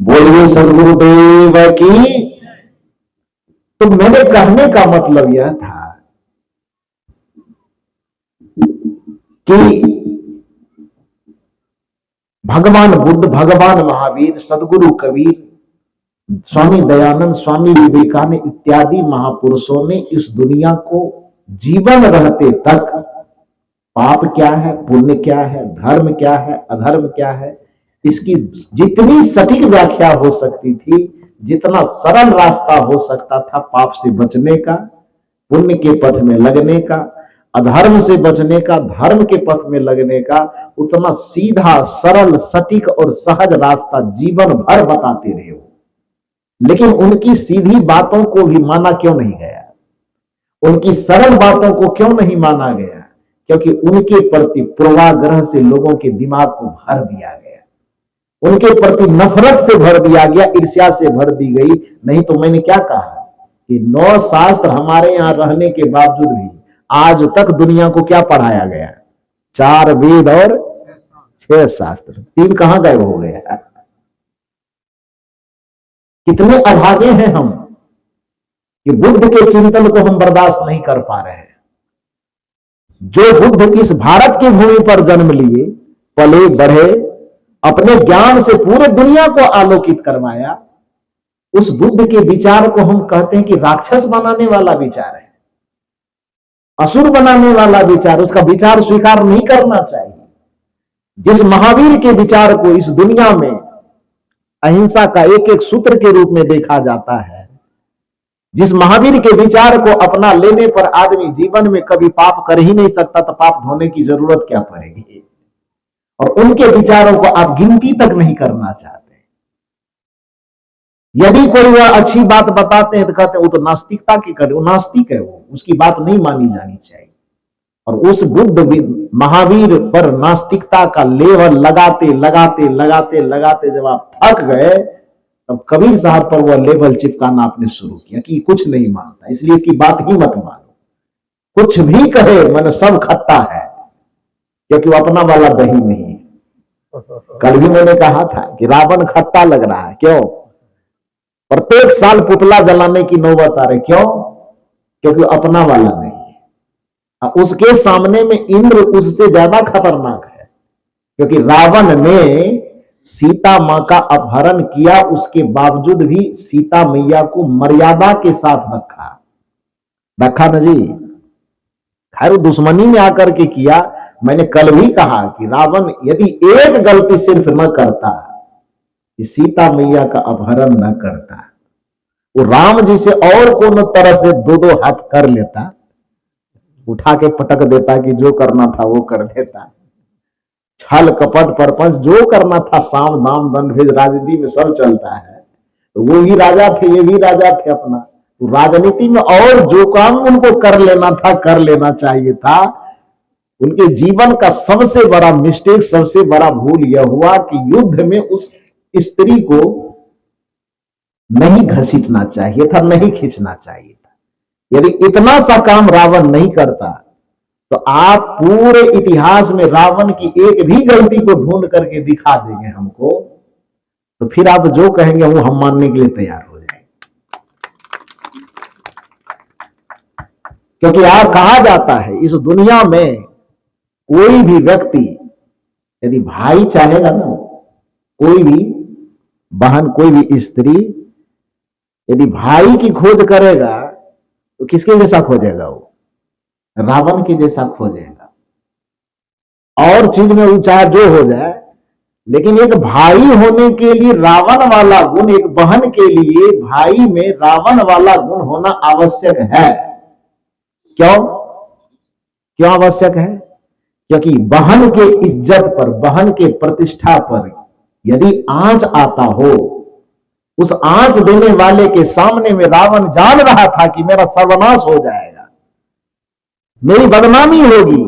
बोलिए सदगुरुदेव की। तो मेरे कहने का मतलब यह था कि भगवान बुद्ध, भगवान महावीर, सदगुरु कबीर, स्वामी दयानंद, स्वामी विवेकानंद इत्यादि महापुरुषों ने इस दुनिया को जीवन रहते तक पाप क्या है, पुण्य क्या है, धर्म क्या है, अधर्म क्या है, इसकी जितनी सटीक व्याख्या हो सकती थी, जितना सरल रास्ता हो सकता था पाप से बचने का, पुण्य के पथ में लगने का, अधर्म से बचने का, धर्म के पथ में लगने का, उतना सीधा, सरल, सटीक और सहज रास्ता जीवन भर बताते रहे हो। लेकिन उनकी सीधी बातों को भी माना क्यों नहीं गया? उनकी सरल बातों को क्यों नहीं माना गया? क्योंकि उनके प्रति पूर्वाग्रह से लोगों के दिमाग को भर दिया गया, उनके प्रति नफरत से भर दिया गया, ईर्ष्या से भर दी गई। नहीं तो मैंने क्या कहा कि 9 शास्त्र हमारे यहां रहने के बावजूद भी आज तक दुनिया को क्या पढ़ाया गया? 4 वेद और 6 शास्त्र। 3 कहां गए हो गया? कितने अभागे हैं हम कि बुद्ध के चिंतन को हम बर्दाश्त नहीं कर पा रहे हैं। जो बुद्ध इस भारत की भूमि पर जन्म लिए, पले बढ़े, अपने ज्ञान से पूरे दुनिया को आलोकित करवाया, उस बुद्ध के विचार को हम कहते हैं कि राक्षस बनाने वाला विचार है, असुर बनाने वाला विचार। उसका विचार स्वीकार नहीं करना चाहिए। जिस महावीर के विचार को इस दुनिया में अहिंसा का एक एक सूत्र के रूप में देखा जाता है, जिस महावीर के विचार को अपना लेने पर आदमी जीवन में कभी पाप कर ही नहीं सकता, तो पाप धोने की जरूरत क्या पड़ेगी? और उनके विचारों को आप गिनती तक नहीं करना चाहते। यदि कोई वह अच्छी बात बताते हैं तो कहते हैं वो तो नास्तिकता की करे, वो नास्तिक है, वो उसकी बात नहीं मानी जानी चाहिए। और उस बुद्ध महावीर पर नास्तिकता का लेवल लगाते लगाते लगाते लगाते जब आप थक गए, तब कबीर साहब पर वह लेवल चिपकाना आपने शुरू किया कि कुछ नहीं मानता, इसलिए इसकी बात ही मत मानो। कुछ भी कहे मैंने सब खट्टा है, क्योंकि वो अपना वाला दही नहीं है। कल भी मैंने कहा था कि रावण खट्टा लग रहा है। क्यों? प्रत्येक साल पुतला जलाने की नौबत आ रही। क्यों? क्योंकि अपना वाला नहीं है। उसके सामने में इंद्र उससे ज्यादा खतरनाक है, क्योंकि रावण ने सीता मां का अपहरण किया, उसके बावजूद भी सीता मैया को मर्यादा के साथ रखा न जी। खैर दुश्मनी में आकर के किया। मैंने कल भी कहा कि रावण यदि एक गलती सिर्फ न करता कि सीता मैया का अपहरण न करता, वो राम जी से और कोनो तरह से 2-2 हाथ कर लेता, उठा के पटक देता कि जो करना था वो कर देता, छल कपट परपंच जो करना था, साम दाम दंड भेद राजनीति में सब चलता है। तो वो भी राजा थे, ये भी राजा थे अपना। तो राजनीति में और जो काम उनको कर लेना था, कर लेना चाहिए था। उनके जीवन का सबसे बड़ा मिस्टेक, सबसे बड़ा भूल यह हुआ कि युद्ध में उस स्त्री को नहीं घसीटना चाहिए था, नहीं खींचना चाहिए था। यदि इतना सा काम रावण नहीं करता तो आप पूरे इतिहास में रावण की एक भी गलती को ढूंढ करके दिखा देंगे हमको, तो फिर आप जो कहेंगे वो हम मानने के लिए तैयार हो जाएंगे। क्योंकि आप कहा जाता है इस दुनिया में कोई भी व्यक्ति यदि भाई चाहेगा ना, कोई भी बहन, कोई भी स्त्री यदि भाई की खोज करेगा तो किसके जैसा खोजेगा? वो रावण के जैसा खोजेगा। और चीज में ऊंचा जो हो जाए, लेकिन एक भाई होने के लिए रावण वाला गुण, एक बहन के लिए भाई में रावण वाला गुण होना आवश्यक है। क्यों? क्यों आवश्यक है? क्योंकि बहन के इज्जत पर, बहन के प्रतिष्ठा पर यदि आंच आता हो, उस आंच देने वाले के सामने में रावण जान रहा था कि मेरा सर्वनाश हो जाएगा, मेरी बदनामी होगी।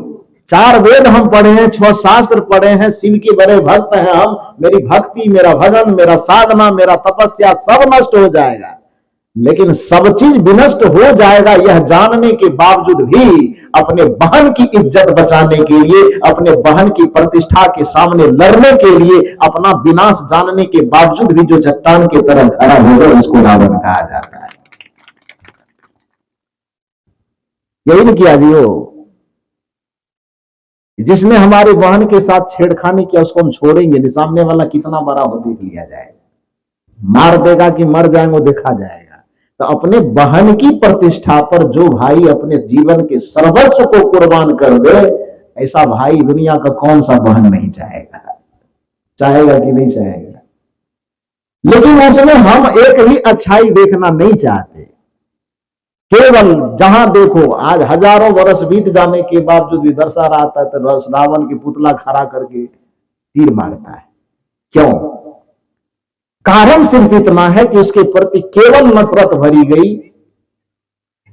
4 वेद हम पढ़े हैं, 6 शास्त्र पढ़े हैं, शिव के बड़े भक्त हैं हम, मेरी भक्ति, मेरा भजन, मेरा साधना, मेरा तपस्या सब नष्ट हो जाएगा। लेकिन सब चीज विनष्ट हो जाएगा यह जानने के बावजूद भी अपने बहन की इज्जत बचाने के लिए, अपने बहन की प्रतिष्ठा के सामने लड़ने के लिए, अपना विनाश जानने के बावजूद भी जो चट्टान की तरह खड़ा होगा उसको रावण कहा जाता है। यही नहीं किया जी हो, जिसने हमारे बहन के साथ छेड़खानी किया उसको हम छोड़ेंगे नहीं, सामने वाला कितना बड़ा हो देख लिया जाएगा, मार देगा कि मर जाएंगे वो देखा जाएगा। तो अपने बहन की प्रतिष्ठा पर जो भाई अपने जीवन के सर्वस्व को कुर्बान कर दे, ऐसा भाई दुनिया का कौन सा बहन नहीं चाहेगा, चाहेगा कि नहीं चाहेगा। लेकिन उसमें हम एक ही अच्छाई देखना नहीं चाहते, केवल जहां देखो आज हजारों वर्ष बीत जाने के बावजूद भी दर्शा रहा था तो रावण की पुतला खड़ा करके तीर मारता है। क्यों? कारण सिर्फ इतना है कि उसके प्रति केवल नफरत भरी गई।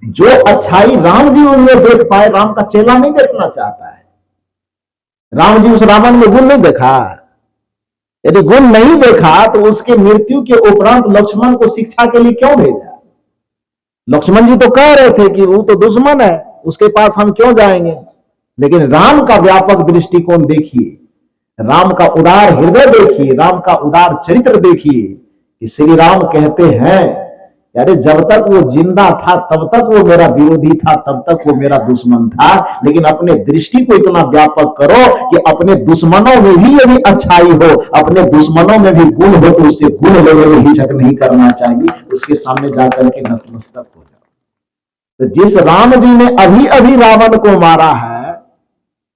जो अच्छाई राम जी उनमें देख पाए, राम का चेला नहीं देखना चाहता है। राम जी उस रावण में गुण नहीं देखा, यदि गुण नहीं देखा तो उसके मृत्यु के उपरांत लक्ष्मण को शिक्षा के लिए क्यों भेजा? लक्ष्मण जी तो कह रहे थे कि वो तो दुश्मन है, उसके पास हम क्यों जाएंगे। लेकिन राम का व्यापक दृष्टिकोण देखिए, राम का उदार हृदय देखिए, राम का उदार चरित्र देखिए कि श्री राम कहते हैं यारे जब तक वो जिंदा था तब तक वो मेरा विरोधी था, तब तक वो मेरा दुश्मन था, लेकिन अपने दृष्टि को इतना व्यापक करो कि अपने दुश्मनों में भी यदि अच्छाई हो, अपने दुश्मनों में भी गुण हो तो उससे गुण लेने में हिचक नहीं करना चाहिए, उसके सामने जाकर के नतमस्तक हो जाओ। तो जिस राम जी ने अभी अभी रावण को मारा है,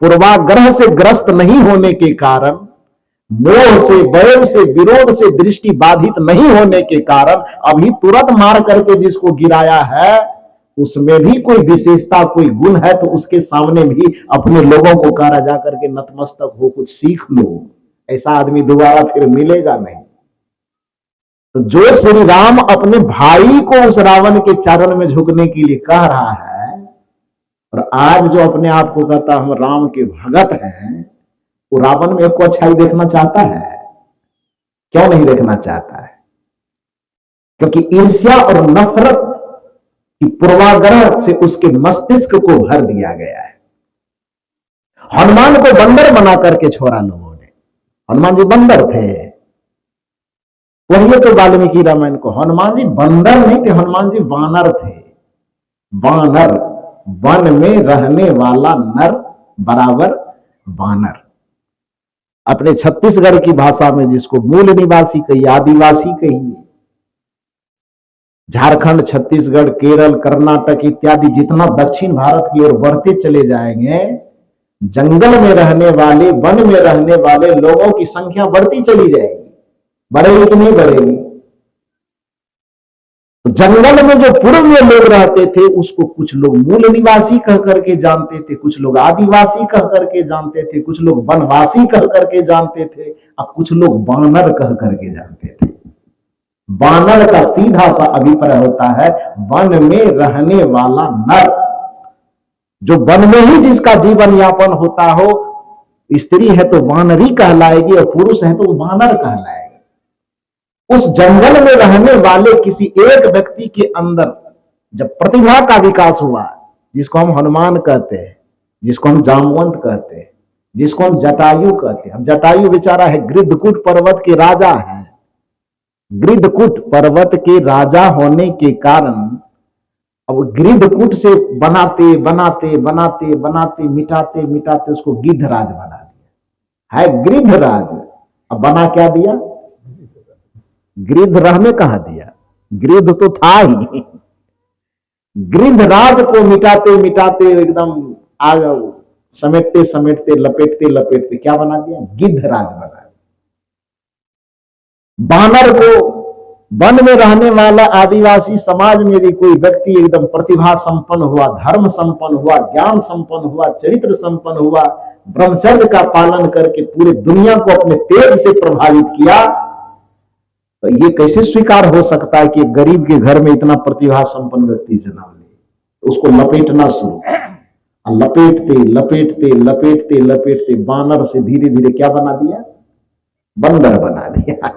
पूर्वाग्रह से ग्रस्त नहीं होने के कारण, मोह से, बैर से, विरोध से दृष्टि बाधित नहीं होने के कारण अभी तुरंत मार करके जिसको गिराया है, उसमें भी कोई विशेषता, कोई गुण है तो उसके सामने भी अपने लोगों को कहा जाकर के नतमस्तक हो, कुछ सीख लो। ऐसा आदमी दोबारा फिर मिलेगा नहीं। तो जो श्री राम अपने भाई को उस रावण के चरण में झुकने के लिए कह रहा है, और आज जो अपने आप को कहता हम राम के भगत हैं, वो रावण में को अच्छाई देखना चाहता है? क्यों नहीं देखना चाहता है? क्योंकि ईर्ष्या और नफरत की पूर्वाग्रह से उसके मस्तिष्क को भर दिया गया है। हनुमान को बंदर बना करके छोड़ा लोगों ने। हनुमान जी बंदर थे, वही तो वाल्मीकि रामायण को हनुमान जी बंदर नहीं थे, हनुमान जी वानर थे। वानर, वन में रहने वाला नर बराबर वानर। अपने छत्तीसगढ़ की भाषा में जिसको मूल निवासी कहिए, आदिवासी कहिए, झारखंड, छत्तीसगढ़, केरल, कर्नाटक इत्यादि जितना दक्षिण भारत की ओर बढ़ते चले जाएंगे, जंगल में रहने वाले, वन में रहने वाले लोगों की संख्या बढ़ती चली जाएगी। बढ़ेगी कि नहीं बढ़ेगी? जंगल में जो पूर्व में लोग रहते थे उसको कुछ लोग मूल निवासी कह करके जानते थे, कुछ लोग आदिवासी कह करके जानते थे, कुछ लोग वनवासी कह करके जानते थे, और कुछ लोग बानर कह करके जानते थे। बानर का सीधा सा अभिप्राय होता है वन में रहने वाला नर, जो वन में ही जिसका जीवन यापन होता हो। स्त्री है तो वानरी कहलाएगी और पुरुष है तो वो वानर कहलाएगा। उस जंगल में रहने वाले किसी एक व्यक्ति के अंदर जब प्रतिभा का विकास हुआ, जिसको हम हनुमान कहते हैं, जिसको हम जामवंत कहते हैं, जिसको हम जटायु कहते हैं। जटायु बेचारा है गिद्धकूट पर्वत के राजा है। गिद्धकूट पर्वत के राजा होने के कारण अब गिद्धकूट से बनाते बनाते बनाते बनाते मिटाते मिटाते उसको गिद्धराज बना दिया है। गिद्धराज अब बना क्या दिया? गिद्ध रहने कहा दिया, गिद्ध तो था ही। गिद्धराज को मिटाते मिटाते एकदम आग समेटते समेटते लपेटते लपेटते क्या बना दिया? गिद्धराज बना दिया। बानर को वन में रहने वाला आदिवासी समाज में यदि कोई व्यक्ति एकदम प्रतिभा संपन्न हुआ, धर्म संपन्न हुआ, ज्ञान संपन्न हुआ, चरित्र संपन्न हुआ, ब्रह्मचर्य का पालन करके पूरे दुनिया को अपने तेज से प्रभावित किया, तो ये कैसे स्वीकार हो सकता है कि गरीब के घर में इतना प्रतिभा संपन्न व्यक्ति जन्म ले? उसको लपेटना शुरू, लपेटते लपेटते लपेटते लपेटते बानर से धीरे धीरे क्या बना दिया? बंदर बना दिया।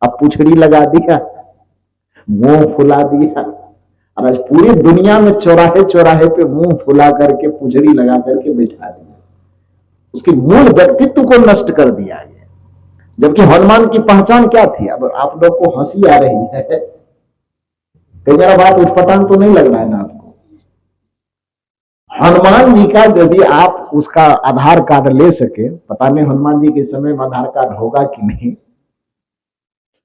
अब पुछड़ी लगा दिया, मुंह फुला दिया। और आज पूरी दुनिया में चौराहे चौराहे पे मुंह फुला करके पुजड़ी लगा करके बैठा दिया, उसके मूल व्यक्तित्व को नष्ट कर दिया गया। जबकि हनुमान की पहचान क्या थी? अब आप लोग को हंसी आ रही है, तो मेरा बात उठपटांग तो नहीं लग रहा है ना आपको? हनुमान जी का यदि आप उसका आधार कार्ड ले सके, पता नहीं हनुमान जी के समय में आधार कार्ड होगा कि नहीं,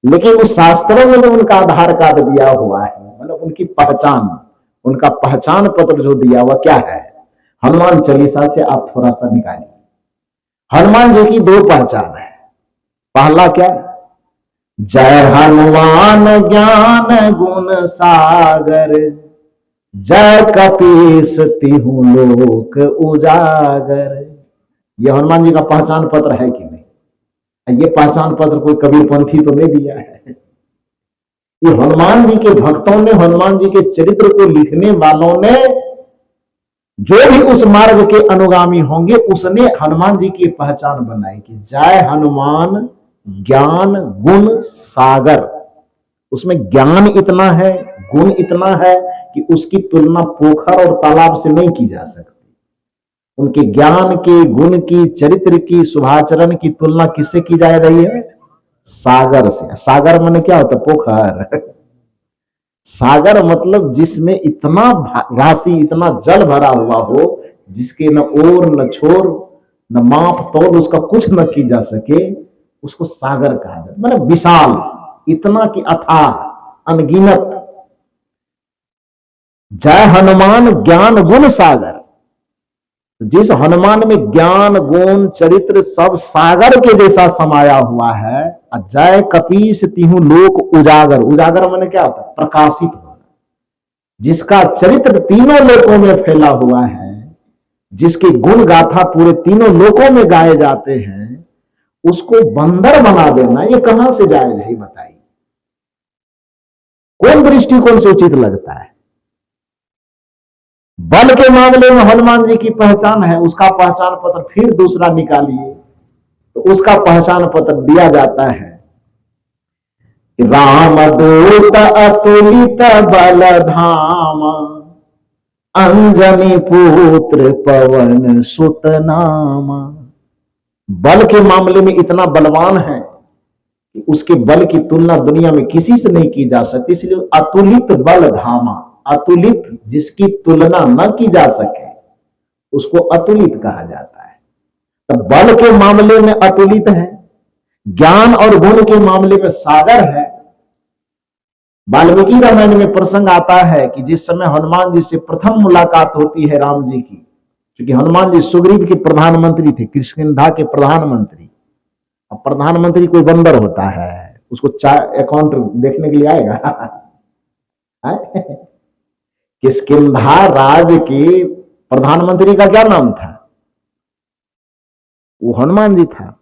लेकिन उस शास्त्रों में जो उनका आधार कार्ड दिया हुआ है, मतलब उनकी पहचान, उनका पहचान पत्र जो दिया हुआ क्या है? हनुमान चालीसा से आप थोड़ा सा निकालिए। हनुमान जी की दो पहचान है। पहला क्या? जय हनुमान ज्ञान गुण सागर, जय कपीस तिहु लोक उजागर। यह हनुमान जी का पहचान पत्र है कि नहीं? ये पहचान पत्र कोई कबीरपंथी तो नहीं दिया है। ये हनुमान जी के भक्तों ने, हनुमान जी के चरित्र को लिखने वालों ने, जो भी उस मार्ग के अनुगामी होंगे, उसने हनुमान जी की पहचान बनाई कि जय हनुमान ज्ञान गुण सागर। उसमें ज्ञान इतना है, गुण इतना है कि उसकी तुलना पोखर और तालाब से नहीं की जा सकती। उनके ज्ञान के, गुण की, चरित्र की, शुभाचरण की तुलना किससे की जा रही है? सागर से। सागर माने क्या होता है? पोखर। सागर मतलब जिसमें इतना राशि, इतना जल भरा हुआ हो, जिसके न ओर न छोर न माप तोल उसका कुछ न की जा सके, उसको सागर कहा जाता है। मतलब विशाल, इतना कि अथाह, अनगिनत। जय हनुमान ज्ञान गुण सागर। जिस हनुमान में ज्ञान गुण चरित्र सब सागर के जैसा समाया हुआ है। जय कपीस तिहु लोक उजागर। उजागर माने क्या होता है? प्रकाशित होना। जिसका चरित्र तीनों लोकों में फैला हुआ है, जिसके गुण गाथा पूरे तीनों लोकों में गाए जाते हैं, उसको बंदर बना देना ये कहां से जायज है? बताइए, कौन दृष्टिकोण से उचित लगता है? बल के मामले में हनुमान जी की पहचान है, उसका पहचान पत्र फिर दूसरा निकालिए, तो उसका पहचान पत्र दिया जाता है, राम दूत अतुलित बल धाम, अंजनी पुत्र पवन सुत नाम। बल के मामले में इतना बलवान है कि उसके बल की तुलना दुनिया में किसी से नहीं की जा सकती, इसलिए अतुलित बल धामा। अतुलित, जिसकी तुलना न की जा सके, उसको अतुलित कहा जाता है। तो बल के मामले में अतुलित है, ज्ञान और गुण के मामले में सागर है। वाल्मीकि रामायण में प्रसंग आता है कि जिस समय हनुमान जी से प्रथम मुलाकात होती है राम जी की, क्योंकि हनुमान जी सुग्रीव के प्रधानमंत्री थे, किष्किंधा के प्रधानमंत्री। अब प्रधानमंत्री कोई बंदर होता है, उसको अकाउंट देखने के लिए आएगा? किष्किंधा राज के प्रधानमंत्री का क्या नाम था? वो हनुमान जी था।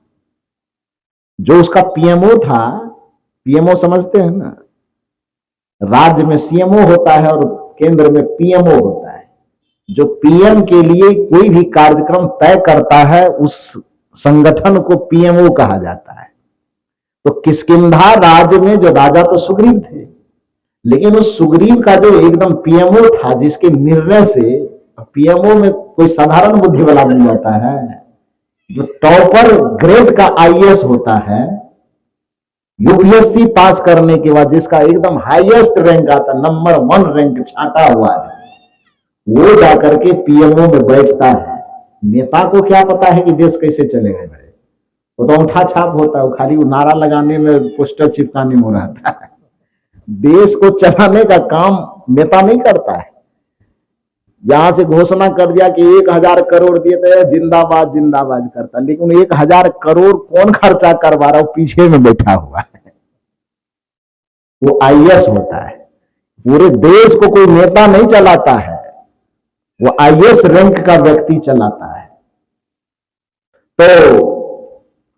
जो उसका पीएमओ था, पीएमओ समझते हैं ना, राज्य में सीएमओ होता है और केंद्र में पीएमओ होता है। जो पीएम के लिए कोई भी कार्यक्रम तय करता है, उस संगठन को पीएमओ कहा जाता है। तो किष्किंधा राज्य में जो राजा तो सुग्रीव थे, लेकिन उस सुग्रीव का जो एकदम पीएमओ था, जिसके निर्णय से, पीएमओ में कोई साधारण बुद्धि वाला नहीं होता है, जो टॉपर ग्रेड का आईएएस होता है, यूपीएससी पास करने के बाद जिसका एकदम हाईएस्ट रैंक आता, नंबर 1 रैंक छाटा हुआ है, वो जाकर के पीएमओ में बैठता है। नेता को क्या पता है कि देश कैसे चलेगा? वो तो अंगूठा छाप होता है, वो खाली नारा लगाने में, पोस्टर चिपकाने में रहता है। देश को चलाने का काम नेता नहीं करता है। यहां से घोषणा कर दिया कि 1000 करोड़ दिए थे, जिंदाबाद जिंदाबाद करता, लेकिन 1000 करोड़ कौन खर्चा करवा रहा है? पीछे में बैठा हुआ है, वो आईएएस होता है। पूरे देश को कोई नेता नहीं चलाता है, वो आईएएस रैंक का व्यक्ति चलाता है। तो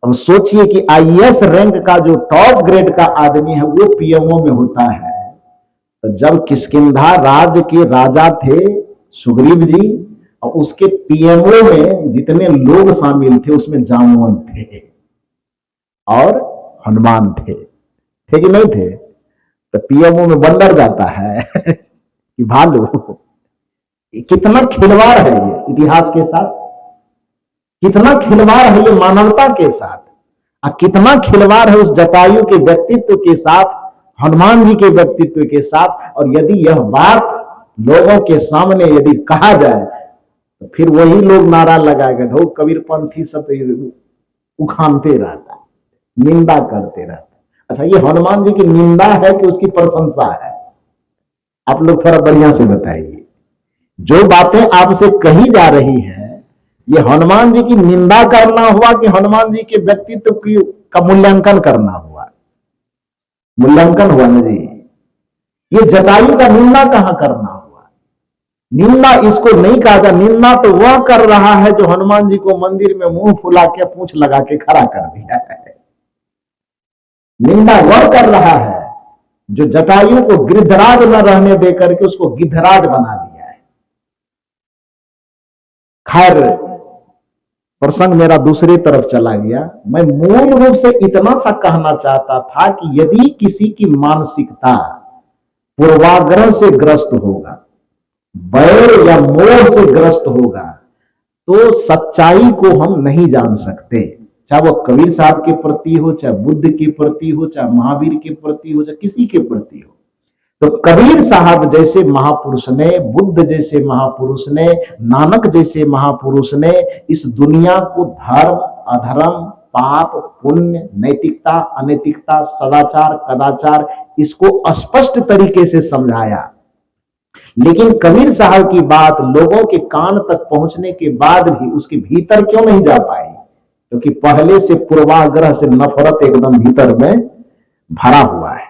अब सोचिए कि आईएएस रैंक का जो टॉप ग्रेड का आदमी है, वो पीएमओ में होता है। तो जब किष्किंधा राज्य के राजा थे सुग्रीव जी, और उसके पीएमओ में जितने लोग शामिल थे, उसमें जामवंत थे और हनुमान थे कि नहीं थे? तो पीएमओ में बंदर जाता है कि भालू। कितना खिलवाड़ है ये इतिहास के साथ, कितना खिलवाड़ है ये मानवता के साथ, और कितना खिलवाड़ है उस जटायु के व्यक्तित्व के साथ, हनुमान जी के व्यक्तित्व के साथ। और यदि यह बात लोगों के सामने यदि कहा जाए तो फिर वही लोग नारा लगाएगा, धो कबीरपंथी सब उखानते रहता, निंदा करते रहता। अच्छा, ये हनुमान जी की निंदा है कि उसकी प्रशंसा है? आप लोग थोड़ा बढ़िया से बताइए। जो बातें आपसे कही जा रही है, ये हनुमान जी की निंदा करना हुआ कि हनुमान जी के व्यक्तित्व की का मूल्यांकन करना हुआ? मूल्यांकन हुआ ना जी। ये जटायु का निंदा कहां करना हुआ? निंदा इसको नहीं कहा जा, निंदा तो वह कर रहा है जो हनुमान जी को मंदिर में मुंह फुला के पूंछ लगा के खड़ा कर दिया है। निंदा वह कर रहा है जो जटायु को गिद्धराज न रहने देकर के उसको गिद्धराज बना दिया है। खैर, प्रसंग मेरा दूसरी तरफ चला गया। मैं मूल रूप से इतना सा कहना चाहता था कि यदि किसी की मानसिकता पूर्वाग्रह से ग्रस्त होगा, बैर या मोह से ग्रस्त होगा, तो सच्चाई को हम नहीं जान सकते। चाहे वो कबीर साहब के प्रति हो, चाहे बुद्ध के प्रति हो, चाहे महावीर के प्रति हो, चाहे किसी के प्रति हो। तो कबीर साहब जैसे महापुरुष ने, बुद्ध जैसे महापुरुष ने, नानक जैसे महापुरुष ने इस दुनिया को धर्म अधर्म, पाप पुण्य, नैतिकता अनैतिकता, सदाचार कदाचार, इसको स्पष्ट तरीके से समझाया। लेकिन कबीर साहब की बात लोगों के कान तक पहुंचने के बाद भी उसके भीतर क्यों नहीं जा पाई? क्योंकि पहले से पूर्वाग्रह से नफरत एकदम भीतर में भरा हुआ है।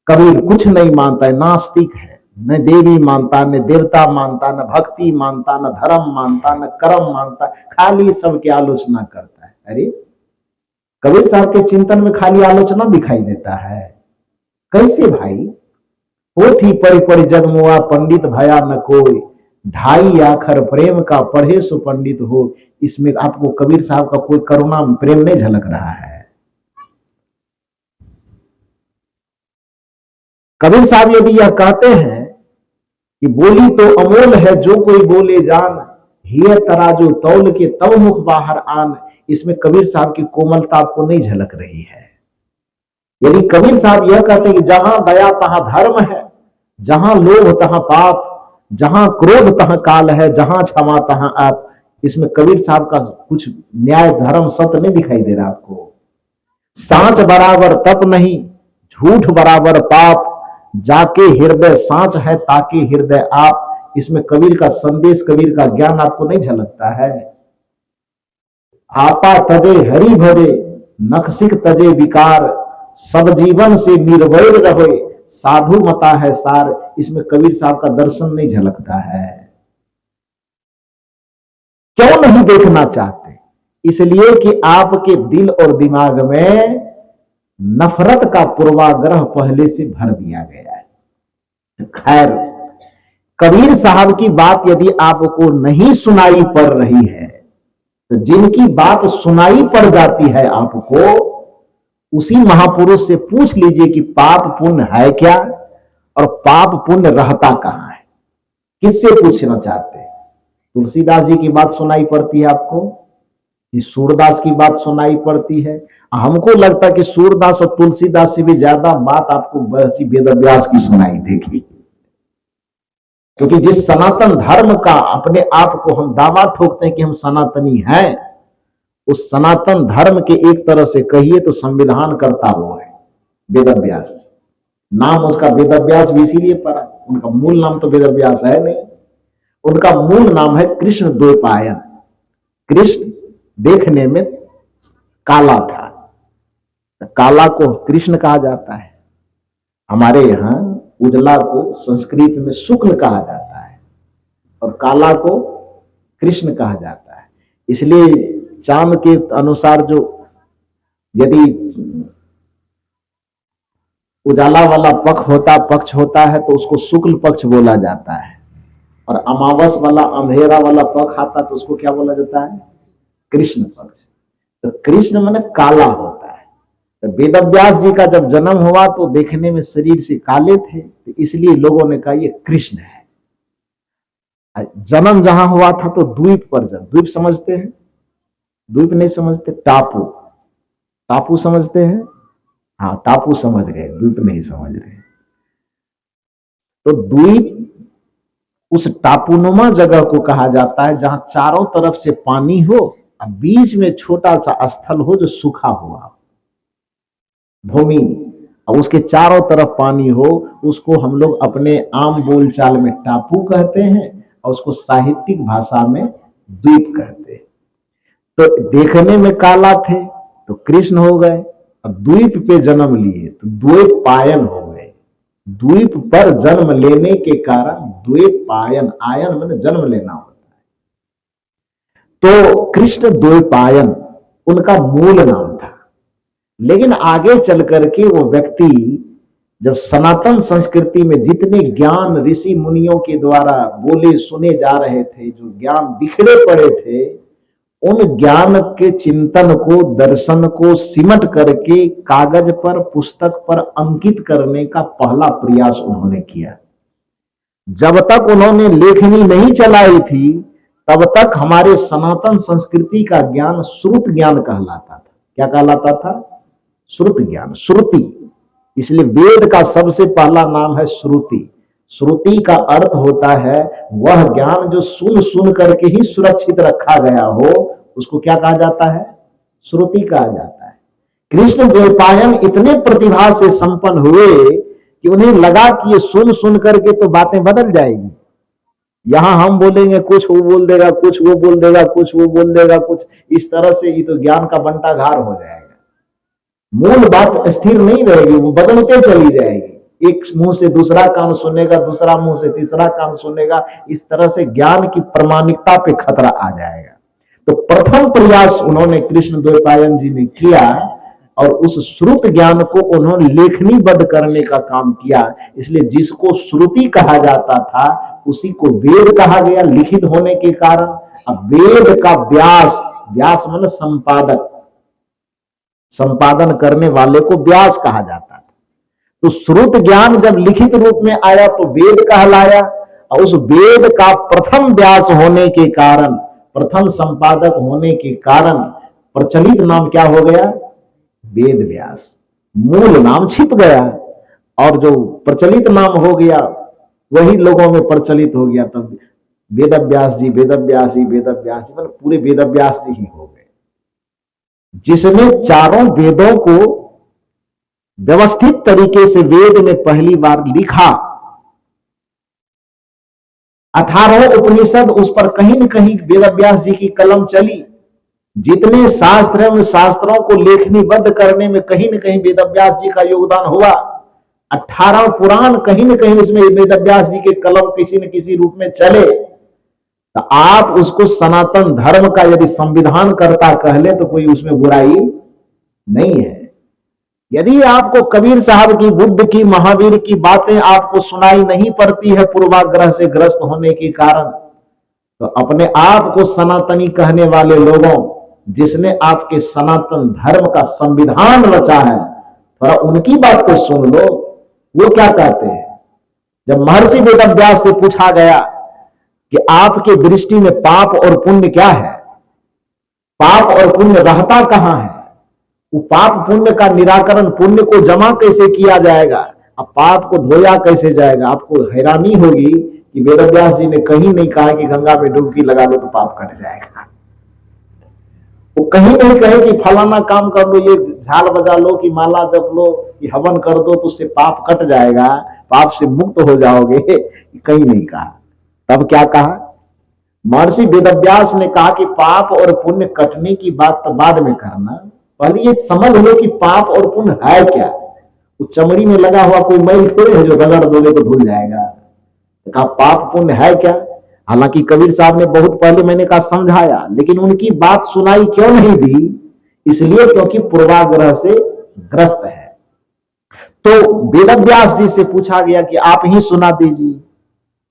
कबीर कुछ नहीं मानता है, नास्तिक है, न देवी मानता, न देवता मानता, न भक्ति मानता, न धर्म मानता, न कर्म मानता, खाली सबकी आलोचना करता है। अरे, कबीर साहब के चिंतन में खाली आलोचना दिखाई देता है? कैसे भाई? पोथी पढ़ी पढ़ी जगमुआ पंडित भया न कोई, ढाई आखर प्रेम का पढ़े सो पंडित हो। इसमें आपको कबीर साहब का कोई करुणा प्रेम नहीं झलक रहा है? कबीर साहब यदि यह कहते हैं कि बोली तो अमोल है जो कोई बोले जान, हिय तराजू तौल के तब मुख बाहर आन, इसमें कबीर साहब की कोमलता आपको नहीं झलक रही है। यदि कबीर साहब यह कहते हैं कि जहां दया तहां धर्म है, जहां लोभ तहां पाप, जहां क्रोध तहां काल है, जहां क्षमा तहां आप, इसमें कबीर साहब का कुछ न्याय धर्म सत्य नहीं दिखाई दे रहा आपको? सांच बराबर तप नहीं, झूठ बराबर पाप, जाके हृदय सांच है ताके हृदय आप, इसमें कबीर का संदेश, कबीर का ज्ञान आपको नहीं झलकता है? आपा तजे हरि भजे, नखसिक तजे विकार, सब जीवन से निर्वैर रहे, साधु मता है सार, इसमें कबीर साहब का दर्शन नहीं झलकता है। क्यों नहीं देखना चाहते? इसलिए कि आपके दिल और दिमाग में नफरत का पूर्वाग्रह पहले से भर दिया गया है। खैर, कबीर साहब की बात यदि आपको नहीं सुनाई पड़ रही है, तो जिनकी बात सुनाई पड़ जाती है आपको, उसी महापुरुष से पूछ लीजिए कि पाप पुण्य है क्या और पाप पुण्य रहता कहां है। किससे पूछना चाहते हैं? तुलसीदास जी की बात सुनाई पड़ती है आपको, सूरदास की बात सुनाई पड़ती है? हमको लगता है कि सूरदास और तुलसीदास से भी ज्यादा बात आपको वेदव्यास की सुनाई देगी। क्योंकि जिस सनातन धर्म का अपने आप को हम दावा ठोकते हैं कि हम सनातनी हैं, उस सनातन धर्म के एक तरह से कहिए तो संविधान करता वो है वेदव्यास। नाम उसका वेदव्यास भी इसीलिए पड़ा, उनका मूल नाम तो वेदव्यास है नहीं, उनका मूल नाम है कृष्ण द्वैपायन। कृष्ण देखने में काला था, काला को कृष्ण कहा जाता है। हमारे यहाँ उजला को संस्कृत में शुक्ल कहा जाता है और काला को कृष्ण कहा जाता है। इसलिए चांद के अनुसार जो यदि उजाला वाला पक्ष होता है तो उसको शुक्ल पक्ष बोला जाता है, और अमावस वाला अंधेरा वाला पक्ष आता है तो उसको क्या बोला जाता है? कृष्ण पक्ष। तो कृष्ण माने काला होता है। तो वेदव्यास जी का जब जन्म हुआ तो देखने में शरीर से काले थे, तो इसलिए लोगों ने कहा ये कृष्ण है। जन्म जहां हुआ था तो द्वीप पर, द्वीप समझते हैं? द्वीप नहीं समझते? टापू, टापू समझते हैं? हाँ, टापू समझ गए, द्वीप नहीं समझ रहे। तो द्वीप उस टापूनुमा जगह को कहा जाता है जहां चारों तरफ से पानी हो और बीच में छोटा सा स्थल हो जो सूखा हुआ भूमि, और उसके चारों तरफ पानी हो। उसको हम लोग अपने आम बोलचाल में टापू कहते हैं और उसको साहित्यिक भाषा में द्वीप कहते हैं। तो देखने में काला थे तो कृष्ण हो गए, और द्वीप पे जन्म लिए तो द्वीपायन हो गए। द्वीप पर जन्म लेने के कारण द्वीपायन, आयन मैंने जन्म लेना होता है। तो कृष्ण द्वीपायन उनका मूल नाम था। लेकिन आगे चल करके वो व्यक्ति जब सनातन संस्कृति में जितने ज्ञान ऋषि मुनियों के द्वारा बोले सुने जा रहे थे, जो ज्ञान बिखरे पड़े थे, उन ज्ञान के चिंतन को, दर्शन को सिमट करके कागज पर, पुस्तक पर अंकित करने का पहला प्रयास उन्होंने किया। जब तक उन्होंने लेखनी नहीं चलाई थी तब तक हमारे सनातन संस्कृति का ज्ञान श्रुत ज्ञान कहलाता था। क्या कहलाता था? श्रुत ज्ञान, श्रुति। इसलिए वेद का सबसे पहला नाम है श्रुति। श्रुति का अर्थ होता है वह ज्ञान जो सुन सुन करके ही सुरक्षित रखा गया हो, उसको क्या कहा जाता है? श्रुति कहा जाता है। कृष्ण द्वैपायन इतने प्रतिभा से संपन्न हुए कि उन्हें लगा कि ये सुन सुन करके तो बातें बदल जाएगी। यहां हम बोलेंगे कुछ वो बोल देगा, कुछ वो बोल देगा, कुछ वो बोल देगा, कुछ इस तरह से ये तो ज्ञान का बंटाघार हो जाएगा। मूल बात स्थिर नहीं रहेगी, वो बदलते चली जाएगी। एक मुंह से दूसरा कान सुनेगा, दूसरा मुंह से तीसरा कान सुनेगा, इस तरह से ज्ञान की प्रामाणिकता पे खतरा आ जाएगा। तो प्रथम प्रयास उन्होंने कृष्ण द्वैपायन जी ने किया और उस श्रुत ज्ञान को उन्होंने लेखनीबद्ध करने का काम किया। इसलिए जिसको श्रुति कहा जाता था उसी को वेद कहा गया, लिखित होने के कारण। अब वेद का व्यास, व्यास माने संपादक, संपादन करने वाले को व्यास कहा जाता था। तो श्रुत ज्ञान जब लिखित रूप में आया तो वेद कहलाया, और उस वेद का प्रथम व्यास होने के कारण, प्रथम संपादक होने के कारण प्रचलित नाम क्या हो गया? वेद व्यास। मूल नाम छिप गया और जो प्रचलित नाम हो गया वही लोगों में प्रचलित हो गया। तब वेदव्यास जी, वेदव्यास जी, वेदव्यास जी, मतलब पूरे वेदव्यास जी ही हो गए, जिसने चारों वेदों को व्यवस्थित तरीके से वेद में पहली बार लिखा। 18 उपनिषद उस पर कहीं न कहीं वेदव्यास जी की कलम चली। जितने शास्त्र हैं उन शास्त्रों को लेखनीबद्ध करने में कहीं न कहीं वेदव्यास जी का योगदान हुआ। 18 पुराण कहीं न कहीं उसमें वेदव्यास जी के कलम किसी न किसी रूप में चले। तो आप उसको सनातन धर्म का यदि संविधान करता कह ले तो कोई उसमें बुराई नहीं है। यदि आपको कबीर साहब की, बुद्ध की, महावीर की बातें आपको सुनाई नहीं पड़ती है पूर्वाग्रह से ग्रस्त होने के कारण, तो अपने आप को सनातनी कहने वाले लोगों, जिसने आपके सनातन धर्म का संविधान रचा है, थोड़ा उनकी बात को सुन लो। वो क्या कहते हैं? जब महर्षि वेदव्यास से पूछा गया कि आपके दृष्टि में पाप और पुण्य क्या है, पाप और पुण्य रहता कहां है, वो पाप पुण्य का निराकरण, पुण्य को जमा कैसे किया जाएगा, अब पाप को धोया कैसे जाएगा, आपको हैरानी होगी कि वेदव्यास जी ने कहीं नहीं कहा कि गंगा में डुबकी लगा लो तो पाप कट जाएगा। वो कहीं नहीं कहे कि फलाना काम कर लो, ये झाल बजा लो, कि माला जप लो, कि हवन कर दो तो उससे पाप कट जाएगा, पाप से मुक्त हो जाओगे, कहीं नहीं कहा। तब क्या कहा? महर्षि वेदव्यास ने कहा कि पाप और पुण्य कटने की बात तो बाद में करना, पहले ये समझ लो कि पाप और पुण्य है क्या। वो चमड़ी में लगा हुआ कोई मैल थोड़े है जो रगड़ दोगे तो धुल जाएगा। कहा पाप पुण्य है क्या। हालांकि कबीर साहब ने बहुत पहले मैंने कहा समझाया, लेकिन उनकी बात सुनाई क्यों नहीं दी? इसलिए क्योंकि पूर्वाग्रह से ग्रस्त है। तो वेदव्यास जी से पूछा गया कि आप ही सुना दीजिए,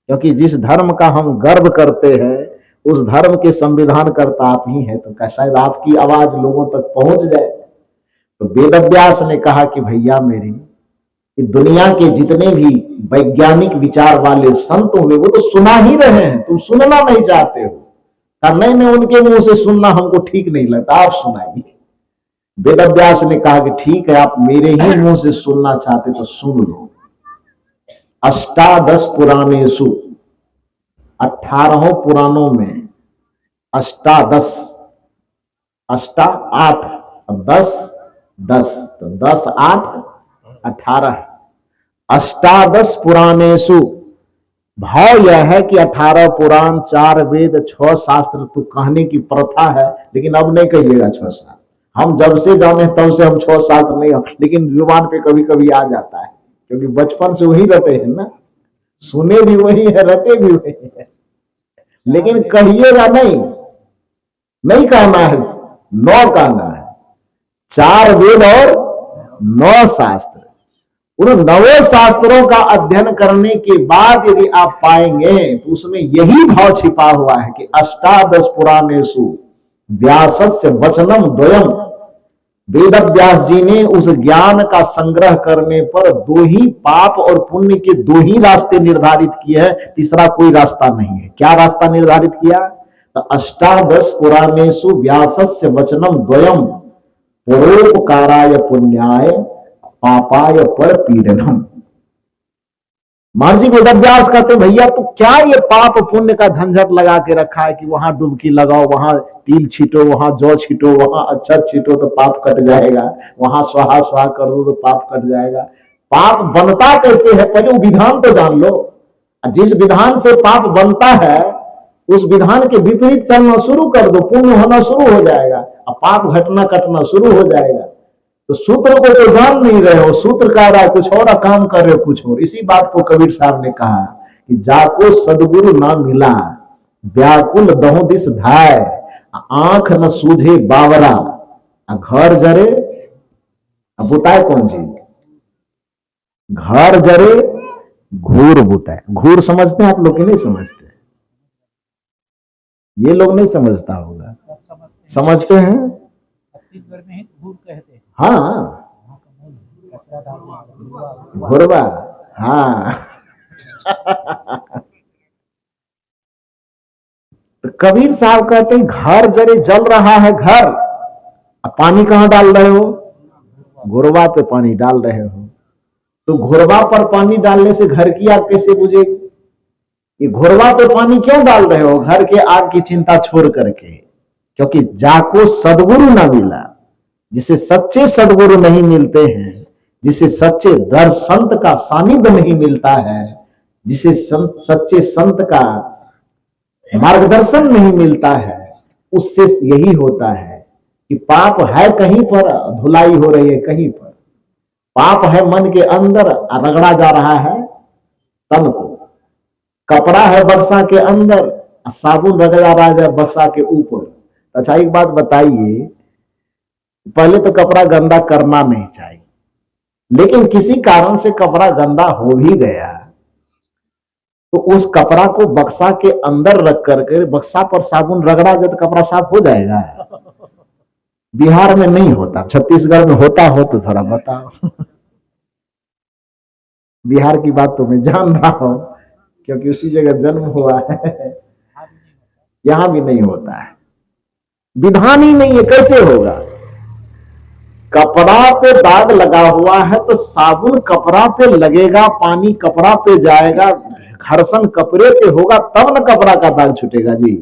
क्योंकि जिस धर्म का हम गर्व करते हैं उस धर्म के संविधान करता आप ही हैं, तो शायद आपकी आवाज लोगों तक पहुंच जाए। तो वेदव्यास ने कहा कि भैया मेरे, कि दुनिया के जितने भी वैज्ञानिक विचार वाले संत हुए वो तो सुना ही रहे हैं, तुम सुनना नहीं चाहते हो। कहा नहीं नहीं, उनके मुंह से सुनना हमको ठीक नहीं लगता, आप सुनाइए। वेदव्यास ने कहा कि ठीक है, आप मेरे ही मुंह से सुनना चाहते तो सुन लो। अष्टादश पुराणेषु, 18 पुराणों में, अष्टादश, अष्टा 8, 10 10, तो 10 8 18, अष्टादश पुराणेषु। भाव यह है कि 18 पुराण, 4 वेद, 6 शास्त्र तो कहने की प्रथा है, लेकिन अब नहीं कहिएगा 6 शास्त्र। हम जब से जाने तब से हम 6 शास्त्र नहीं, लेकिन जुबान पे कभी कभी आ जाता है, क्योंकि बचपन से वही रटे हैं ना, सुने भी वही है, रटे भी वही है, लेकिन कहिएगा नहीं, नहीं कहना है, 9 कहना है। 4 वेद और 9 शास्त्र, उन 9 शास्त्रों का अध्ययन करने के बाद यदि आप पाएंगे तो उसमें यही भाव छिपा हुआ है कि अष्टादश पुराणेषु व्यासस्य वचनम द्वयम। वेद व्यास जी ने उस ज्ञान का संग्रह करने पर 2 ही पाप और पुण्य के 2 ही रास्ते निर्धारित किए हैं, तीसरा कोई रास्ता नहीं है। क्या रास्ता निर्धारित किया? तो अष्टादश पुराणेषु व्यासस्य वचनम द्वयम, परोपकाराय पुण्याय पापाय पर पीड़नम। महर्षि वेदव्यास कहते भैया तो क्या ये पाप पुण्य का झंझट लगा के रखा है कि वहां डुबकी लगाओ, वहां तिल छीटो, वहां जौ छीटो, वहां अक्षत छीटो तो पाप कट जाएगा, वहां स्वाहा स्वाहा कर दो तो पाप कट जाएगा। पाप बनता कैसे है, पहले वो विधान तो जान लो। जिस विधान से पाप बनता है उस विधान के विपरीत चलना शुरू कर दो, पुण्य होना शुरू हो जाएगा और पाप घटना कटना शुरू हो जाएगा। तो सूत्र को तो जान नहीं रहे हो, सूत्र कह रहा है कुछ और, काम कर रहे हो कुछ और। इसी बात को कबीर साहब ने कहा कि जाको सदगुरु ना मिला, व्याकुल दहो दिस धाय, आंख न सूझे बावरा, घर जरे, अब बुताए कौन जी? घर जरे घूर बुताए। घूर समझते हैं आप लोग कि नहीं समझते? ये लोग नहीं समझता होगा, समझते हैं? हाँ, घुरवा, हाँ। तो कबीर साहब कहते हैं घर जरे जल रहा है घर, अब पानी कहां डाल रहे हो? घुरवा पे पानी डाल रहे हो। तो घुरवा पर पानी डालने से घर की आग कैसे बुझेगी? ये घुरवा पे पानी क्यों डाल रहे हो? घर के आग की चिंता छोड़ करके, क्योंकि जाको सदगुरु ना मिला, जिसे सच्चे सदगुरु नहीं मिलते हैं, जिसे सच्चे संत का सानिध्य नहीं मिलता है, जिसे सच्चे संत का मार्गदर्शन नहीं मिलता है, उससे यही होता है कि पाप है कहीं पर, धुलाई हो रही है कहीं पर। पाप है मन के अंदर, रगड़ा जा रहा है तन को। कपड़ा है बक्सा के अंदर, साबुन रगड़ा रहा है बक्सा के ऊपर। अच्छा एक बात बताइए, पहले तो कपड़ा गंदा करना नहीं चाहिए, लेकिन किसी कारण से कपड़ा गंदा हो भी गया तो उस कपड़ा को बक्सा के अंदर रख करके बक्सा पर साबुन रगड़ा जाए तो कपड़ा साफ हो जाएगा? बिहार में नहीं होता, छत्तीसगढ़ में होता हो तो थोड़ा बताओ। बिहार की बात तो मैं जान रहा हूं क्योंकि उसी जगह जन्म हुआ है, यहां भी नहीं होता है, विधान ही नहीं है, कैसे होगा? कपड़ा पे दाग लगा हुआ है तो साबुन कपड़ा पे लगेगा, पानी कपड़ा पे जाएगा, घर्षण कपड़े पे होगा, तब न कपड़ा का दाग छूटेगा जी।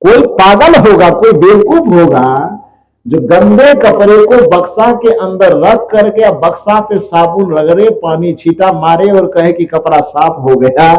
कोई पागल होगा, कोई बेवकूफ होगा जो गंदे कपड़े को बक्सा के अंदर रख करके बक्सा पे साबुन रगड़े, पानी छीटा मारे और कहे कि कपड़ा साफ हो गया।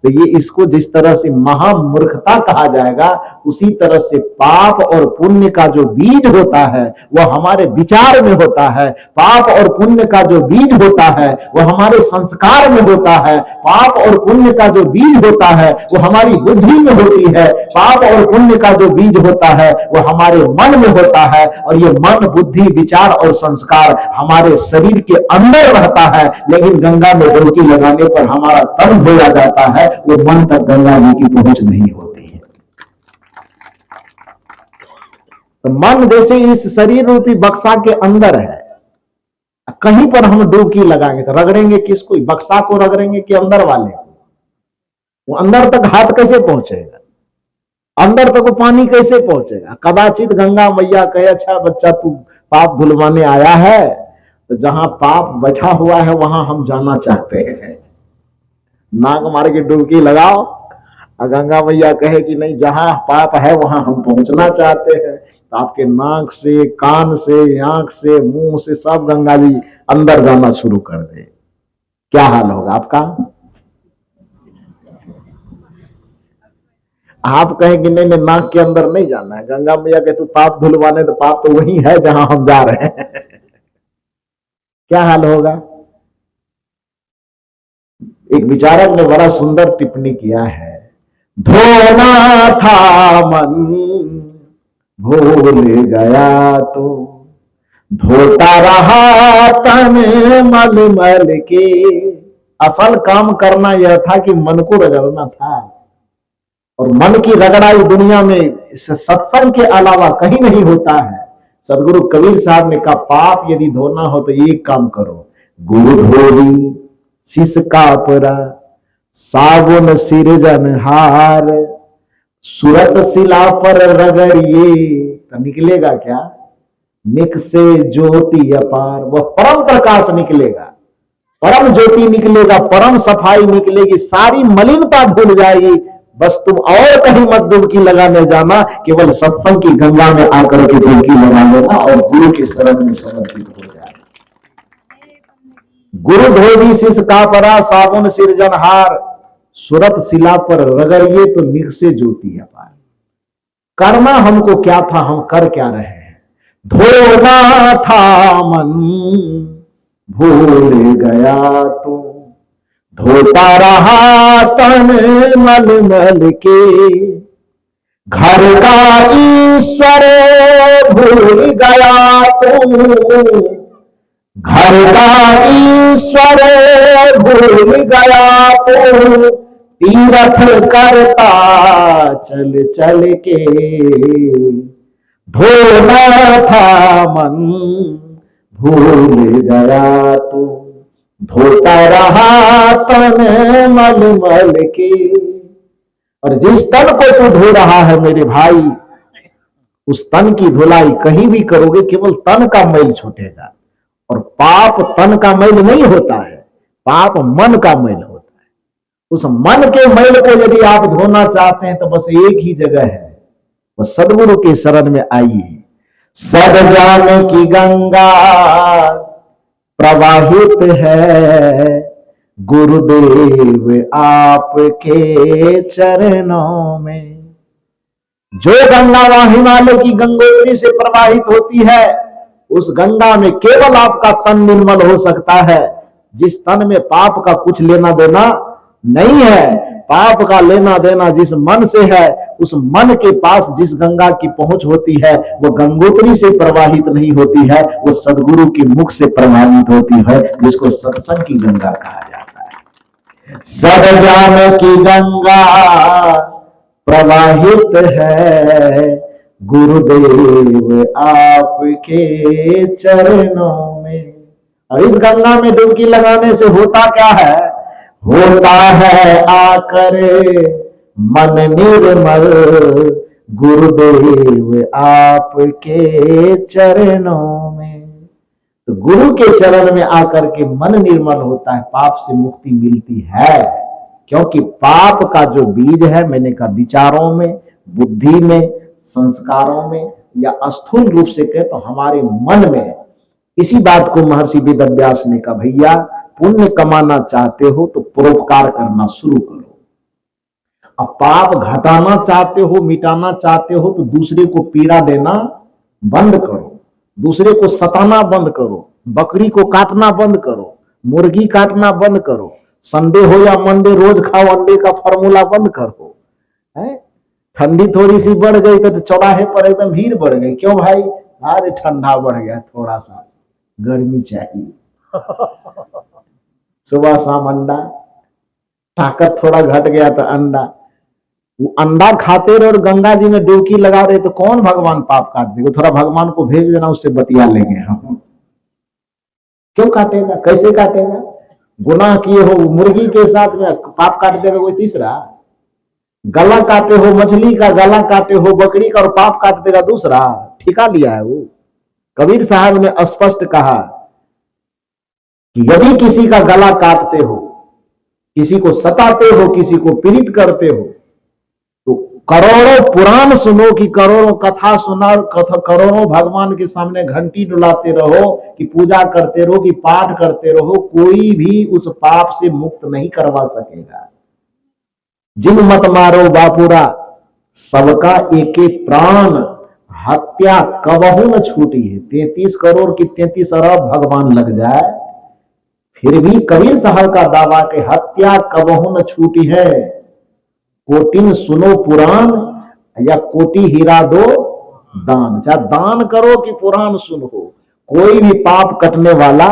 तो ये इसको जिस तरह से महामूर्खता कहा जाएगा, उसी तरह से पाप और पुण्य का जो बीज होता है वह हमारे विचार में होता है। पाप और पुण्य का जो बीज होता है वह हमारे संस्कार में होता है। पाप और पुण्य का जो बीज होता है वह हमारी बुद्धि में होती है। पाप और पुण्य का जो बीज होता है वह हमारे मन में होता है, और ये मन, बुद्धि, विचार और संस्कार हमारे शरीर के अंदर रहता है। लेकिन गंगा में डुबकी लगाने पर हमारा तन धोया जाता है, वो मन तक गंगा जी की पहुंच नहीं होती है। तो मन जैसे इस शरीर रूपी बक्सा के अंदर है, कहीं पर हम डुबकी लगाएंगे तो रगड़ेंगे किसको? बक्सा को रगड़ेंगे कि अंदर वाले को? वो अंदर तक हाथ कैसे पहुंचेगा? अंदर तक वो पानी कैसे पहुंचेगा? कदाचित गंगा मैया कहे अच्छा बच्चा तू पाप धुलवाने आया है, तो जहां पाप बैठा हुआ है वहां हम जाना चाहते हैं, नाक मार के डुबकी लगाओ। और गंगा मैया कहे कि नहीं, जहां पाप है वहां हम पहुंचना चाहते हैं, तो आपके नाक से, कान से, आंख से, मुंह से सब गंगा जी अंदर जाना शुरू कर दे, क्या हाल होगा आपका? आप कहें कि नहीं नहीं नाक के अंदर नहीं जाना है, गंगा मैया कहे तू पाप धुलवाने, तो पाप तो वही है जहां हम जा रहे हैं क्या हाल होगा? एक विचारक ने बड़ा सुंदर टिप्पणी किया है, धोना था मन भूल गया तो धोता रहा तन मल मल के। असल काम करना यह था कि मन को रगड़ना था, और मन की रगड़ाई दुनिया में सत्संग के अलावा कहीं नहीं होता है। सदगुरु कबीर साहब ने कहा पाप यदि धोना हो तो एक काम करो, गुरु धोरी शिष कापरा साबुन सिरजन हार सूरत शिला पर रगड़िए, तो निकलेगा क्या? निक से ज्योति अपार, वह परम प्रकाश निकलेगा, परम ज्योति निकलेगा, परम सफाई निकलेगी, सारी मलिनता धुल जाएगी। बस तुम और कहीं मत डुबकी लगाने जाना, केवल सत्संग की गंगा में आकर के डुबकी लगा लेना और गुरु की शरण में समर्पित हो जाए। गुरु धोबी शिष कापरा साबुन सिरजनहार सूरत शिला पर रगड़िए तो निक से ज्योति अपार। करना हमको क्या था, हम कर क्या रहे हैं? धोना था मन भूल गया तो धोता रहा तन मल मल के। घर का ईश्वर भूल गया तो घर का ईश्वर भूल गया तो तीरथ करता चल चल के। धोना था मन भूल गया तो धोता रहा तन मल मल के। और जिस तन को तू धो रहा है मेरे भाई, उस तन की धुलाई कहीं भी करोगे केवल तन का मैल छूटेगा। और पाप तन का मैल नहीं होता है, पाप मन का मैल होता है। उस मन के मैल को यदि आप धोना चाहते हैं तो बस एक ही जगह है, बस सदगुरु के शरण में आइए। सब जाने की गंगा प्रवाहित है गुरुदेव आपके चरणों में। जो गंगा वहां हिमालय की गंगोत्री से प्रवाहित होती है, उस गंगा में केवल आपका तन निर्मल हो सकता है। जिस तन में पाप का कुछ लेना देना नहीं है, पाप का लेना देना जिस मन से है, उस मन के पास जिस गंगा की पहुंच होती है वो गंगोत्री से प्रवाहित नहीं होती है, वो सदगुरु के मुख से प्रवाहित होती है, जिसको सत्संग की गंगा कहा जाता है। सब जान की गंगा प्रवाहित है गुरुदेव आपके चरणों में। और इस गंगा में डुबकी लगाने से होता क्या है? होता है आकर मन निर्मल गुरुदेव आपके चरणों में। तो गुरु के चरण में आकर के मन निर्मल होता है, पाप से मुक्ति मिलती है। क्योंकि पाप का जो बीज है, मैंने कहा विचारों में, बुद्धि में, संस्कारों में, या स्थूल रूप से कहे तो हमारे मन में। इसी बात को महर्षि वेदव्यास ने कहा, भैया पुण्य कमाना चाहते हो तो परोपकार करना शुरू करो। अब पाप घटाना चाहते हो, मिटाना चाहते हो तो दूसरे को पीड़ा देना बंद करो, दूसरे को सताना बंद करो, बकरी को काटना बंद करो, मुर्गी काटना बंद करो, संडे हो या मंडे रोज खाओ अंडे का फॉर्मूला बंद करो। है ठंडी थोड़ी सी बढ़ गई तो चौराहे पर एकदम भीड़ बढ़ गई, क्यों भाई? अरे ठंडा बढ़ गया, थोड़ा सा गर्मी चाहिए सुबह शाम अंडा, ताकत थोड़ा घट गया तो अंडा। वो अंडा खाते रहे और गंगा जी में डुबकी लगा रहे तो कौन भगवान पाप काट देगा? थोड़ा भगवान को भेज देना, उससे बतिया लेंगे हम। क्यों काटेगा? कैसे काटेगा? गुनाह किए हो मुर्गी के साथ में पाप काट देगा कोई तीसरा? गला काटे हो मछली का, गला काटे हो बकरी का और पाप काट देगा दूसरा? ठिका लिया है वो। कबीर साहब ने स्पष्ट कहा कि यदि किसी का गला काटते हो, किसी को सताते हो, किसी को पीड़ित करते हो, तो करोड़ों पुराण सुनो कि करोड़ों कथा सुना, करोड़ों भगवान के सामने घंटी डुलाते रहो कि पूजा करते रहो कि पाठ करते रहो, कोई भी उस पाप से मुक्त नहीं करवा सकेगा। जिन मत मारो बापुरा सबका एक एक प्राण, हत्या कबहू न छूटी है। 33 करोड़ की 33 अरब भगवान लग जाए, फिर भी कबीर साहब का दावा कि हत्या कबहू न छूटी है। कोटिन सुनो पुराण या कोटि हीरा दो दान, चाहे दान करो कि पुराण सुनो, कोई भी पाप कटने वाला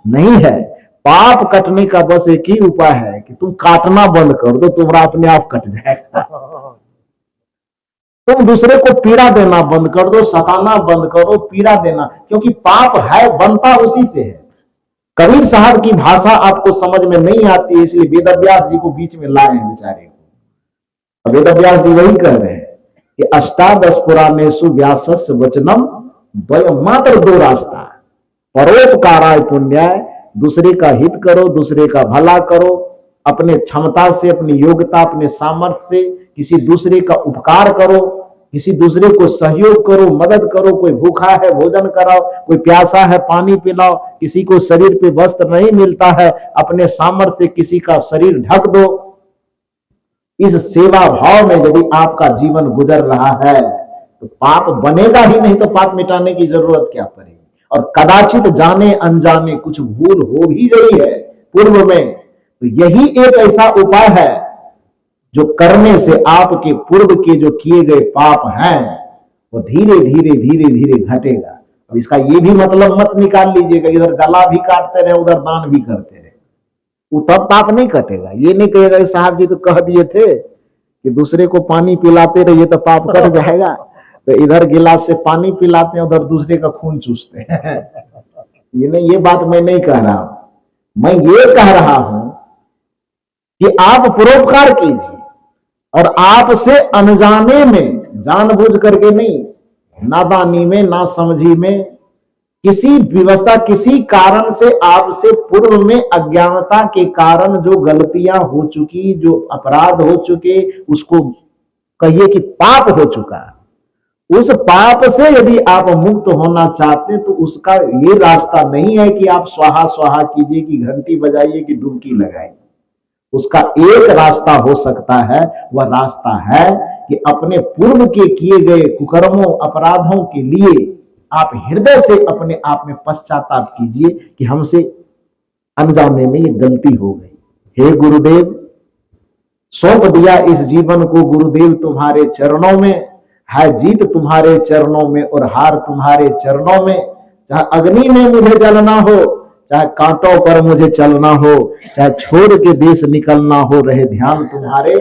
नहीं है। पाप कटने का बस एक ही उपाय है कि तुम काटना बंद कर दो, तुम्हारा अपने आप कट जाएगा। तुम दूसरे को पीड़ा देना बंद कर दो, सताना बंद करो, पीड़ा देना, क्योंकि पाप है बनता उसी से है। कबीर साहब की भाषा आपको समझ में नहीं आती, इसलिए वेदव्यास जी को बीच में लाए हैं बेचारे को। वेदव्यास जी वही कह रहे हैं कि अष्टादश पुराणेषु व्यासस्य वचनम वयम, मात्र 2 रास्ता, परोपकाराय पुण्याय, दूसरे का हित करो, दूसरे का भला करो, अपने क्षमता से, अपनी योग्यता, अपने सामर्थ्य से किसी दूसरे का उपकार करो, किसी दूसरे को सहयोग करो, मदद करो। कोई भूखा है भोजन कराओ, कोई प्यासा है पानी पिलाओ, किसी को शरीर पे वस्त्र नहीं मिलता है, अपने सामर्थ्य से किसी का शरीर ढक दो। इस सेवा भाव में यदि आपका जीवन गुजर रहा है तो पाप बनेगा ही नहीं, तो पाप मिटाने की जरूरत क्या पड़ेगी। और कदाचित जाने अनजाने कुछ भूल हो भी गई है पूर्व में, तो यही एक ऐसा उपाय है जो करने से आपके पूर्व के जो किए गए पाप हैं वो धीरे धीरे धीरे धीरे घटेगा। अब इसका ये भी मतलब मत निकाल लीजिएगा इधर गला भी काटते रहे उधर दान भी करते रहे, वो तब पाप नहीं कटेगा। ये नहीं कहेगा साहब जी तो कह दिए थे कि दूसरे को पानी पिलाते रहिए तो पाप कट जाएगा, तो इधर गिलास से पानी पिलाते हैं उधर दूसरे का खून चूसते हैं। ये नहीं, ये बात मैं नहीं कह रहा हूं। मैं ये कह रहा हूं कि आप परोपकार कीजिए और आपसे अनजाने में, जानबूझ करके नहीं, नादानी में, नासमझी में, किसी व्यवस्था, किसी कारण से आपसे पूर्व में अज्ञानता के कारण जो गलतियां हो चुकी, जो अपराध हो चुके, उसको कहिए कि पाप हो चुका। उस पाप से यदि आप मुक्त होना चाहते तो उसका ये रास्ता नहीं है कि आप स्वाहा स्वाहा कीजिए, कि घंटी बजाइए, कि डुबकी लगाइए। उसका एक रास्ता हो सकता है, वह रास्ता है कि अपने पूर्व के किए गए कुकर्मों, अपराधों के लिए आप हृदय से अपने आप में पश्चाताप कीजिए कि हमसे अनजाने में ये गलती हो गई। हे गुरुदेव, सौंप दिया इस जीवन को गुरुदेव तुम्हारे चरणों में, है जीत तुम्हारे चरणों में और हार तुम्हारे चरणों में। चाहे अग्नि में मुझे जलना हो, चाहे कांटों पर मुझे चलना हो, चाहे छोड़ के देश निकलना हो, रहे ध्यान तुम्हारे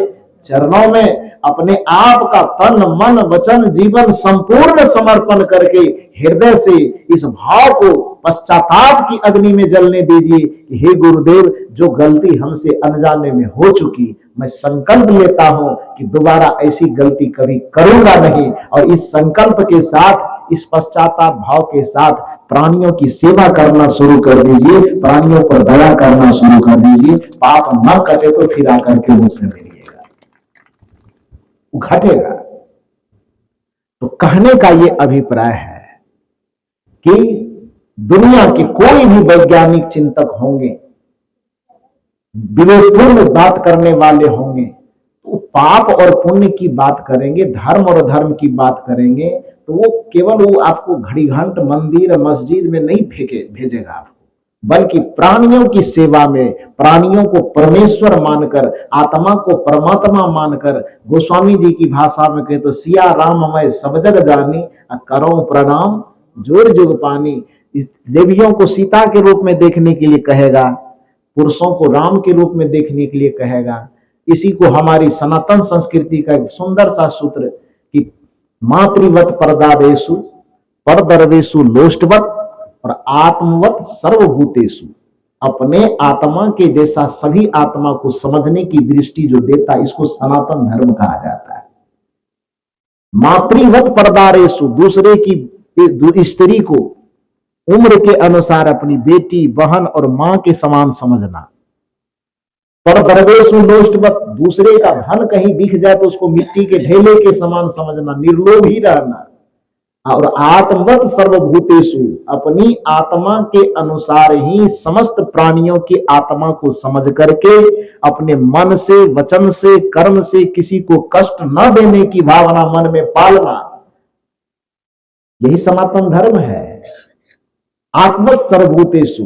चरणों में। अपने आप का तन मन वचन जीवन संपूर्ण समर्पण करके हृदय से इस भाव को पश्चाताप की अग्नि में जलने दीजिए कि हे गुरुदेव, जो गलती हमसे अनजाने में हो चुकी, मैं संकल्प लेता हूं कि दोबारा ऐसी गलती कभी करूंगा नहीं। और इस संकल्प के साथ, इस पश्चाताप भाव के साथ प्राणियों की सेवा करना शुरू कर दीजिए, प्राणियों पर दया करना शुरू कर दीजिए। पाप न कटे तो फिर आकर के मुझसे मिलिएगा, घटेगा। तो कहने का ये अभिप्राय है कि दुनिया के कोई भी वैज्ञानिक चिंतक होंगे, विवेकपूर्ण बात करने वाले होंगे, तो पाप और पुण्य की बात करेंगे, धर्म और धर्म की बात करेंगे, तो वो केवल वो आपको घड़ी घंट मंदिर मस्जिद में नहीं भेजेगा आपको, बल्कि प्राणियों की सेवा में, प्राणियों को परमेश्वर मानकर, आत्मा को परमात्मा मानकर, गोस्वामी जी की भाषा में कहे तो सिया राम मैं सब जग जानी, करो प्रणाम जोर जुग पानी। देवियों को सीता के रूप में देखने के लिए कहेगा, पुरुषों को राम के रूप में देखने के लिए कहेगा, इसी को हमारी सनातन संस्कृति का एक सुंदर सा सूत्र कि मातृवत परदादेशु परदर्वेशु लोष्टवत और आत्मवत सर्वभूतेषु, अपने आत्मा के जैसा सभी आत्मा को समझने की दृष्टि जो देता, इसको सनातन धर्म कहा जाता है। मातृवत परदारेशु, दूसरे की स्त्री को उम्र के अनुसार अपनी बेटी, बहन और मां के समान समझना। परदर्वेशु लोष्टवत, दूसरे का धन कहीं दिख जाए तो उसको मिट्टी के ढेले के समान समझना, निर्लोभ ही रहना। और आत्मवत सर्वभूतेषु, अपनी आत्मा के अनुसार ही समस्त प्राणियों की आत्मा को समझ करके अपने मन से, वचन से, कर्म से किसी को कष्ट न देने की भावना मन में पालना, यही सनातन धर्म है। आत्मवत सर्वभूतेषु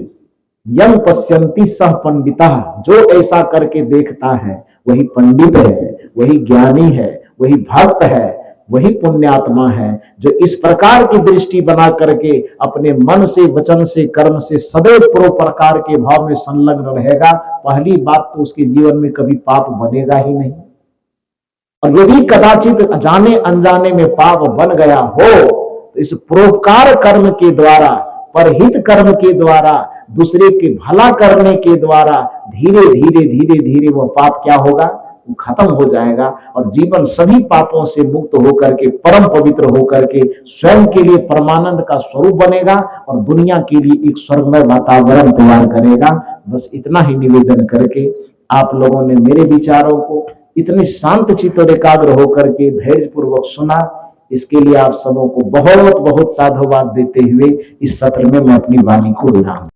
यं पश्यन्ति सह पंडितः, जो ऐसा करके देखता है वही पंडित है, वही ज्ञानी है, वही भक्त है, वही पुण्यात्मा है। जो इस प्रकार की दृष्टि बना करके अपने मन से, वचन से, कर्म से सदैव परोपकार के भाव में संलग्न रहेगा, पहली बात तो उसके जीवन में कभी पाप बनेगा ही नहीं। और यदि कदाचित जाने अनजाने में पाप बन गया हो तो इस परोपकार कर्म के द्वारा, परहित कर्म के द्वारा, दूसरे के भला करने के द्वारा धीरे धीरे धीरे धीरे वह पाप क्या होगा, खत्म हो जाएगा और जीवन सभी पापों से मुक्त होकर के, परम पवित्र होकर के स्वयं के लिए परमानंद का स्वरूप बनेगा और दुनिया के लिए एक स्वर्गमय वातावरण तैयार करेगा। बस इतना ही निवेदन करके आप लोगों ने मेरे विचारों को इतने शांत चित्त और एकाग्र होकर के धैर्यपूर्वक सुना, इसके लिए आप सबों को बहुत बहुत साधुवाद देते हुए इस सत्र में मैं अपनी वाणी को विराम